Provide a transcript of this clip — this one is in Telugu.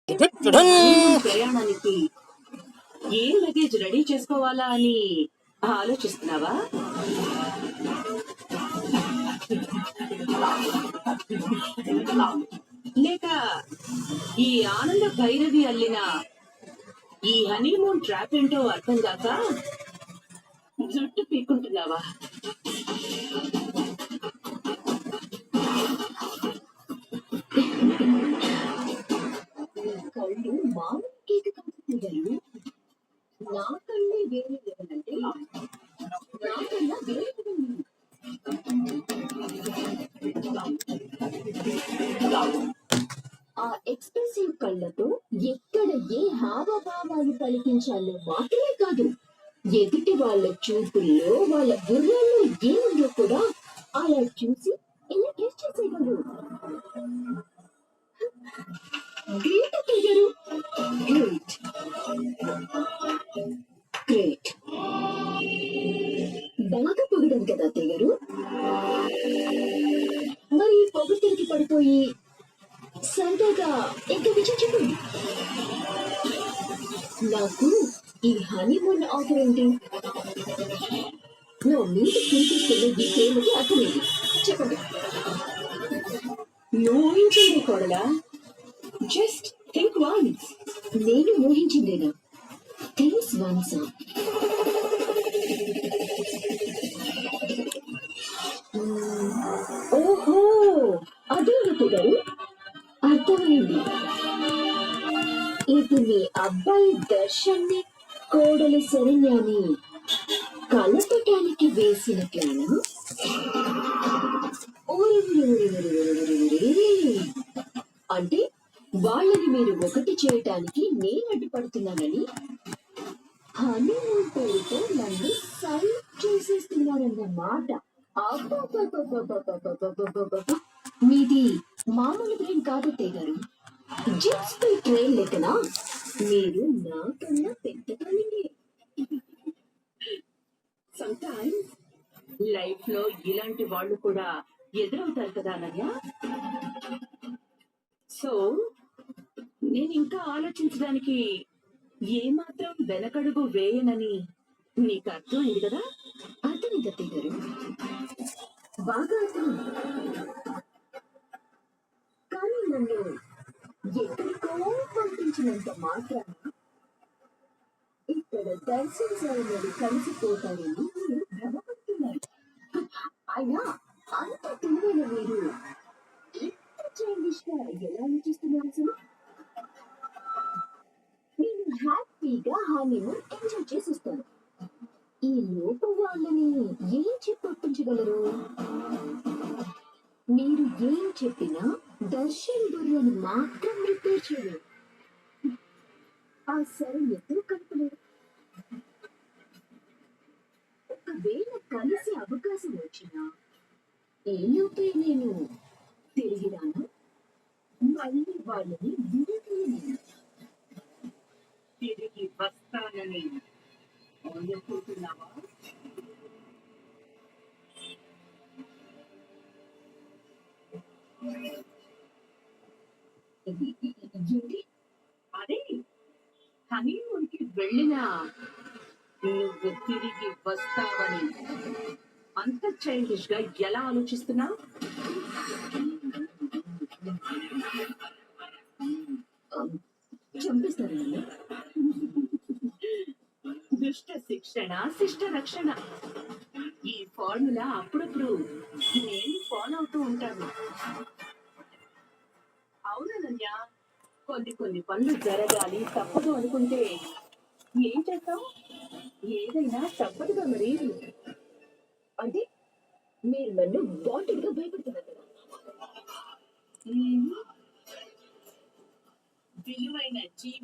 ప్రయాణానికి ఏ లగేజ్ రెడీ చేసుకోవాలా అని ఆలోచిస్తున్నావా? లేక ఈ ఆనంద భైరవి అల్లిన ఈ హనీమూన్ ట్రాప్ ఏంటో అర్థం కాక జుట్టు పీక్కుంటున్నావా? కళ్ళు మామూలు కేక్ కంపెనీ నా కళ్ళే వేరే లేదంటే నాకన్నా వేరే ఆ ఎక్స్ప్రెసివ్ కళ్ళతో ఎక్కడ ఏ హావభావాలు పలికించాలో మాత్రమే కాదు, ఎదుటి వాళ్ళ చూపుల్లో వాళ్ళ బుర్రల్లో ఏముందో కూడా అలా చూసి ఇలా టెస్ట్ చేసేయగలరు. గ్రేట్ అత్తయ్య గారు, గ్రేట్ గ్రేట్. బాగా పొగిడాను కదా అత్తయ్య గారు. మరి పొగటికి పడిపోయి సరదాగా ఇంకా విషయం చెప్పండి. నాకు ఈ హనీమూన్ ఆఫర్ ఏంటి? నా మీద చూపిస్తున్న ఈ ప్రేమకి అర్థమేంటి చెప్పండి. నువ్వు ఊహించింది కోడలా? Just think once. నేను ఊహించిందేనా? Things once. ఓహో, అదే గారు, అర్థమైంది. ఇది మీ అబ్బాయి దర్శన్ని కోడలి శరణ్యాన్ని కలపటానికి వేసిన ప్లానా? అంటే వాళ్ళని మీరు ఒకటి చేయటానికి నేను అడ్డుపడుతున్నానని హనీమూన్ పేరుతో నన్ను సైట్ చేసేస్తున్నారన్నమాట. మీది మామూలు బ్రెయిన్ కాదత్తయ్య గారు, జిప్స్ పై ట్రైన్ లెక్కనా? మీరు నాకన్నా పెద్దదానిని. సమ్టైమ్స్ లైఫ్ లో ఇలాంటి వాళ్ళు కూడా ఎదురవుతారు కదా అనన్య. సో నేను ఇంకా ఆలోచించడానికి ఏమాత్రం వెనకడుగు వేయనని నీకు అర్థమైంది కదా? అర్థమైంది అత్తయ్య గారు, బాగా అర్థమైంది. కానీ నన్ను ఎక్కడికో పంపించినంత మాత్రాన ఇక్కడ దర్శించాలని కలిసిపోతారని మీరు భ్రమపడుతున్నారు. అయినా అంత తెలివైన మీరు ఇంత చైల్డిష్ గా ఎలా ఆలోచిస్తున్నారు అసలు? నేను హ్యాపీగా హనీమూన్ ఎంజాయ్ చేసిస్తాను. ఈ లోపు వాళ్ళని ఏం చెప్పి ఒప్పించగలరు? మీరు ఏం చెప్పినా దర్శన్ బుర్రని మాత్రం రిపేర్ చేయలేరు. ఆ శరణ్యతో కలపలేరు. ఒకవేళ కలిసే అవకాశం వచ్చినా ఈ లోపే నేను తిరిగి రాను, మళ్ళీ వాళ్ళని విడదీయలేను. తిరిగి వస్తానని అనుకుంటున్నావా? ఏంటి? అదే హనీమూన్ కి వెళ్ళినా నువ్వు తిరిగి వస్తావని అంత చైల్డిష్ గా ఎలా ఆలోచిస్తున్నా? చంపేస్తారు నన్ను. దుష్ట శిక్షణ శిష్ట రక్షణ, ఈ ఫార్ములా అప్పుడప్పుడు నేను ఫాలో అవుతూ ఉంటాను. అవునన్య, కొన్ని పనులు జరగాలి తప్పదు అనుకుంటే ఏం చేస్తావు? ఏదైనా తప్పదుగా మరి. అంటే మీరు నన్ను వాంటెడ్ గా భయపెడుతున్నారు కదా? విలువైన జీవి